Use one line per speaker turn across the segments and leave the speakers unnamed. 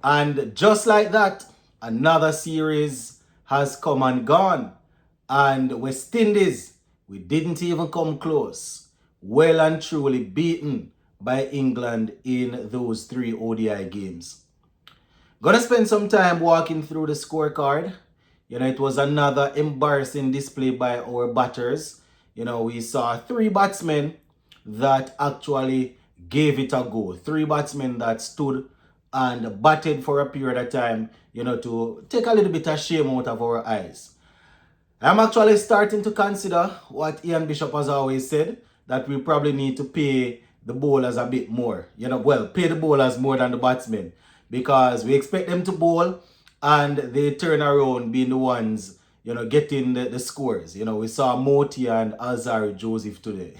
And just like that, another series has come and gone. And West Indies, we didn't even come close. Well and truly beaten by England in those 3 ODI games. Gonna spend some time walking through the scorecard. It was another embarrassing display by our batters. We saw 3 batsmen that actually gave it a go. 3 batsmen that stood and batted for a period of time, to take a little bit of shame out of our eyes. I'm actually starting to consider what Ian Bishop has always said, that we probably need to pay the bowlers a bit more. Pay the bowlers more than the batsmen, because we expect them to bowl and they turn around being the ones, getting the scores. We saw Moti and Alzari Joseph today.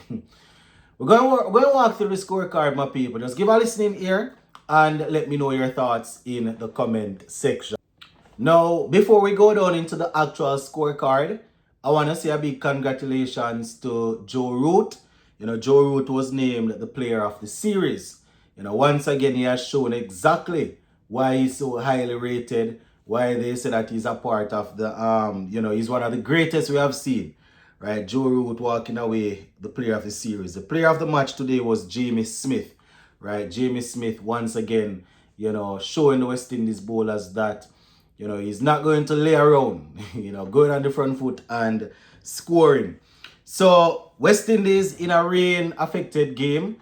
We're going to walk through the scorecard, my people. Just give a listening ear and let me know your thoughts in the comment section. Now, before we go down into the actual scorecard, I want to say a big congratulations to Joe Root. Joe Root was named the player of the series. Once again, he has shown exactly why he's so highly rated, why they say that he's a part of the, he's one of the greatest we have seen. Right, Joe Root walking away the player of the series. The player of the match today was Jamie Smith. Right, Jamie Smith once again, showing the West Indies bowlers that, he's not going to lay around, going on the front foot and scoring. So, West Indies in a rain-affected game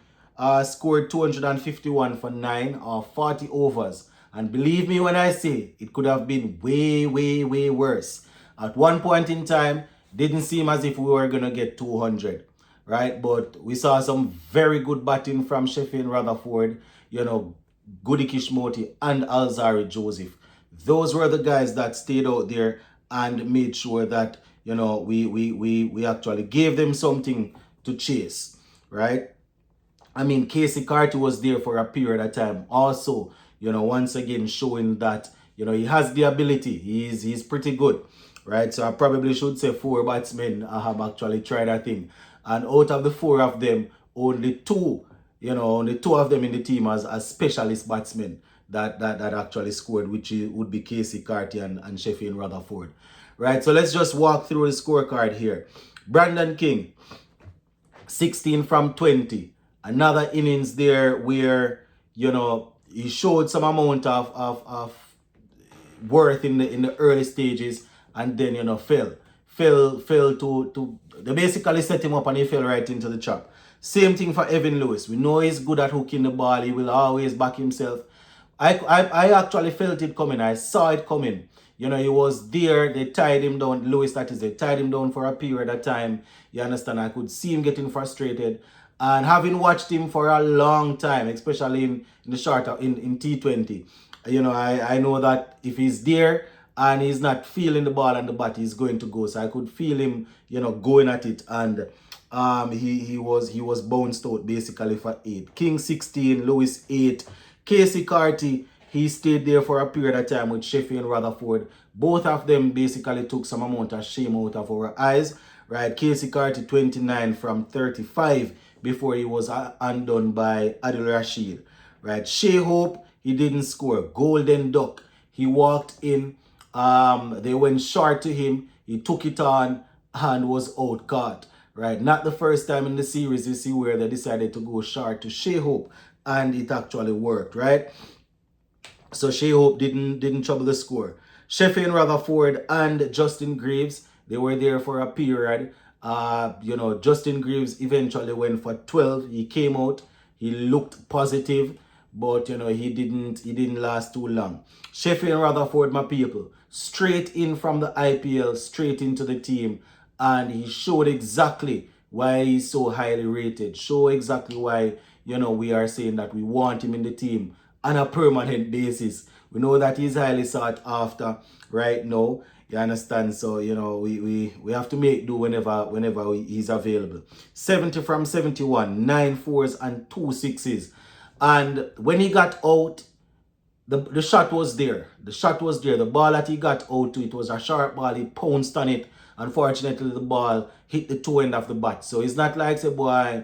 scored 251 for 9 or 40 overs. And believe me when I say, it could have been way, way, way worse. At one point in time, didn't seem as if we were going to get 200, right? But we saw some very good batting from Sheffield Rutherford, Goody Kishmoti and Alzari Joseph. Those were the guys that stayed out there and made sure that, we actually gave them something to chase, right? I mean, Casey Carty was there for a period of time. Also, once again showing that, he has the ability. He's pretty good, right? So I probably should say 4 batsmen have actually tried that thing. And out of the 4 of them, only 2 of them in the team as specialist batsmen that actually scored, which would be Casey Carty and Sheffield Rutherford. Right, so let's just walk through the scorecard here. Brandon King, 16 from 20. Another innings there where, he showed some amount of worth in the early stages and then, fell to they basically set him up and he fell right into the trap. Same thing for Evan Lewis. We know he's good at hooking the ball. He will always back himself. I actually felt it coming. I saw it coming. He was there. They tied him down. Lewis, that is, they tied him down for a period of time. You understand? I could see him getting frustrated. And having watched him for a long time, especially in the short in T20, I know that if he's there and he's not feeling the ball and the bat, he's going to go. So I could feel him, going at it, and he was bounced out basically for 8. King 16, Lewis 8, Casey Carty, he stayed there for a period of time with Sheffield Rutherford. Both of them basically took some amount of shame out of our eyes. Right, Casey Carty 29 from 35 before he was undone by Adil Rashid. Right, Shea Hope, he didn't score. Golden Duck, he walked in. They went short to him. He took it on and was out caught. Right, not the first time in the series you see where they decided to go short to Shea Hope, and it actually worked. Right, so Shea Hope didn't trouble the score. Sheffield Rutherford and Justin Greaves, they were there for a period. Justin Greaves eventually went for 12. He came out. He looked positive, but he didn't last too long. Sheffield Rutherford, my people, straight in from the IPL, straight into the team, and he showed exactly why he's so highly rated. Show exactly why we are saying that we want him in the team on a permanent basis. We know that he's highly sought after right now. You understand? So, we have to make do whenever he's available. 70 from 71, 9 fours and 2 sixes. And when he got out, the shot was there. The shot was there. The ball that he got out to, it was a sharp ball. He pounced on it. Unfortunately, the ball hit the toe end of the bat. So it's not like, say, boy,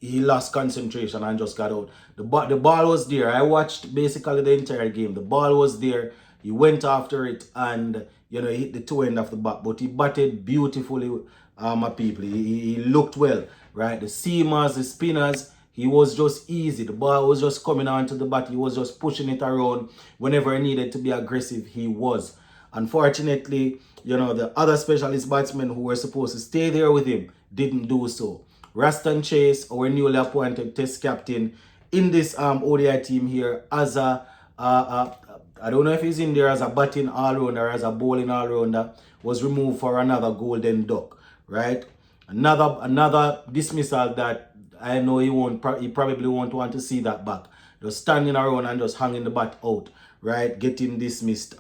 he lost concentration and just got out. The ball was there. I watched basically the entire game. The ball was there. He went after it and, you know, he hit the toe end of the bat. But he batted beautifully, my people. He looked well, right? The seamers, the spinners, he was just easy. The ball was just coming onto the bat. He was just pushing it around. Whenever he needed to be aggressive, he was. Unfortunately, you know, the other specialist batsmen who were supposed to stay there with him didn't do so. Raston Chase, our newly appointed test captain in this ODI team here, as I don't know if he's in there as a batting all-rounder or as a bowling all-rounder, was removed for another golden duck, right? Another dismissal that I know he probably won't want to see that back. Just standing around and just hanging the bat out, right? Getting dismissed.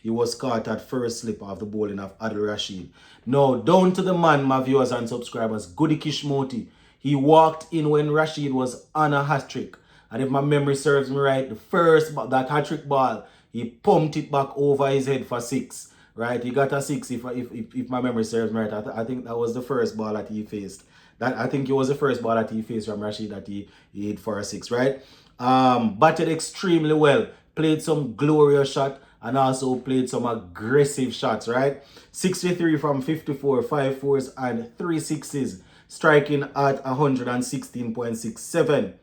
He was caught at first slip of the bowling of Adil Rashid. Now, down to the man, my viewers and subscribers, Goody Kishmoti. He walked in when Rashid was on a hat-trick. And if my memory serves me right, the first, that hat-trick ball, he pumped it back over his head for 6. Right? He got a 6 if my memory serves me right. I think that was the first ball that he faced. I think it was the first ball that he faced from Rashid that he hit for a 6, right? Batted extremely well. Played some glorious shot and also played some aggressive shots, right? 63 from 54, 5 fours and 3 sixes, striking at 116.67.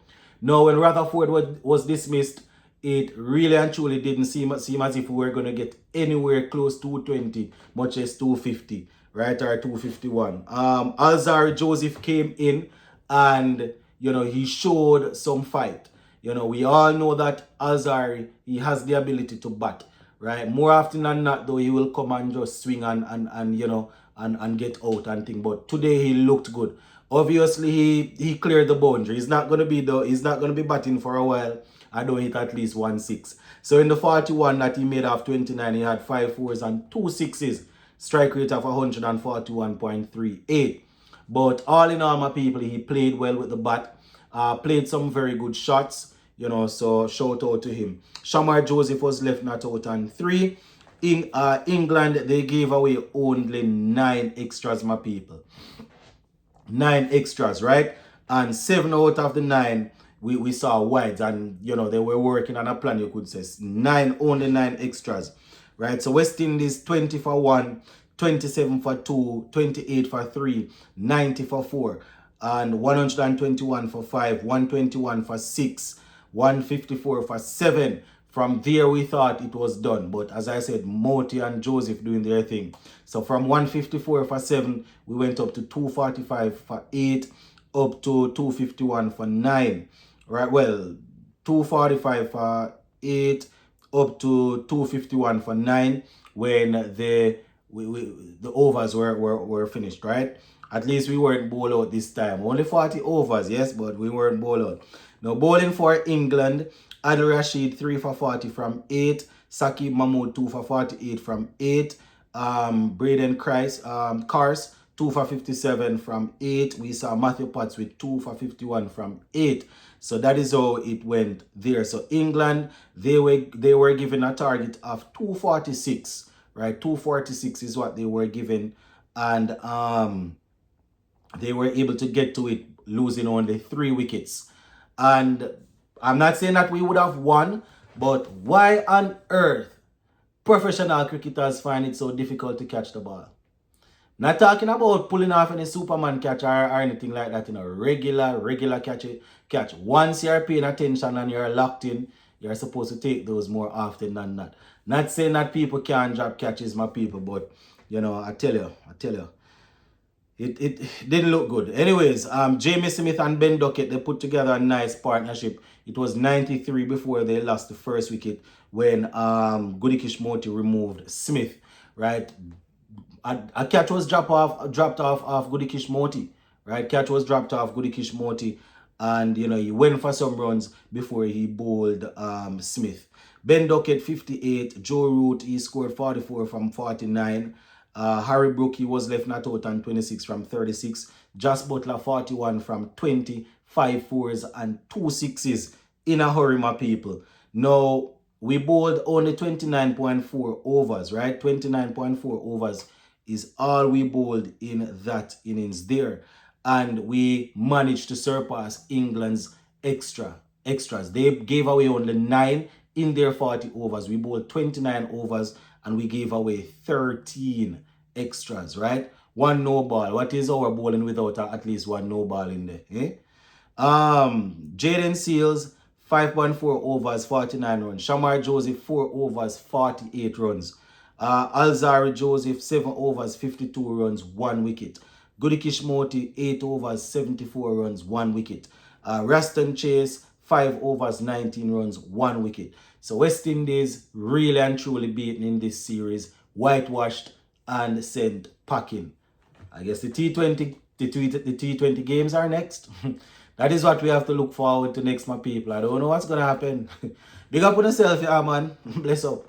Now, when Rutherford was dismissed, it really and truly didn't seem as if we were going to get anywhere close to 220, much as 250, right, or 251. Alzari Joseph came in and, you know, he showed some fight. You know, we all know that Alzari, he has the ability to bat, right? More often than not, though, he will come and just swing and you know, and get out and thing. But today he looked good. Obviously, he cleared the boundary. He's not gonna be batting for a while. I don't hit at least 1-6. So in the 41 that he made off 29, he had 5 fours and 2 sixes. Strike rate of 141.38. But all in all, my people, he played well with the bat. Played some very good shots. You know, so shout out to him. Shamar Joseph was left not out on 3. In England, they gave away only 9 extras, my people. 9 extras, right? And 7 out of the 9 we saw wides, and you know they were working on a plan, you could say. Only 9 extras, right? So West Indies 20 for 1, 27 for 2, 28 for 3, 90 for 4, and 121 for 5, 121 for 6, 154 for 7. From there, we thought it was done. But as I said, Moti and Joseph doing their thing. So from 154 for 7, we went up to 245 for 8, up to 251 for 9. Right, well, 245 for 8, up to 251 for 9 when the overs were finished, right? At least we weren't bowled out this time. Only 40 overs, yes, but we weren't bowled out. Now, bowling for England, Adil Rashid 3 for 40 from 8. Saqib Mahmood 2 for 48 from 8. Braden Kars 2 for 57 from 8. We saw Matthew Potts with 2 for 51 from 8. So that is how it went there. So England, they were given a target of 246, right? 246 is what they were given, and they were able to get to it, losing only 3 wickets. And I'm not saying that we would have won, but why on earth professional cricketers find it so difficult to catch the ball? Not talking about pulling off any Superman catch or anything like that, you know, regular catch. Once you're paying attention and you're locked in, you're supposed to take those more often than not. Not saying that people can't drop catches, my people, but, you know, I tell you, it didn't look good. Anyways, Jamie Smith and Ben Duckett, they put together a nice partnership. It was 93 before they lost the first wicket when Goody Kishmoti removed Smith, right? A catch was dropped off Goody Kishmoti, right? Catch was dropped off Goody Kishmoti, and you know he went for some runs before he bowled Smith. Ben Duckett 58, Joe Root he scored 44 from 49. Harry Brook he was left not out on 26 from 36. Josh Butler 41 from 20, 5 fours and 2 sixes in a hurry, my people. Now we bowled only 29.4 overs, right? 29.4 overs is all we bowled in that innings there. and we managed to surpass England's extras. They gave away only 9 in their 40 overs. We bowled 29 overs and we gave away 13 extras, right? 1 no ball. What is our bowling without at least 1 no ball in there? Eh? Jaden Seals, 5.4 overs, 49 runs. Shamar Joseph, 4 overs, 48 runs. Alzari Joseph, 7 overs, 52 runs, 1 wicket. Gudikish Moti, 8 overs, 74 runs, 1 wicket. Raston Chase, 5 overs, 19 runs, 1 wicket. So West Indies really and truly beaten in this series, whitewashed and sent packing. I guess the T20 games are next. That is what we have to look forward to next, my people. I don't know what's going to happen. Big up on yourself, yeah, man. Bless up.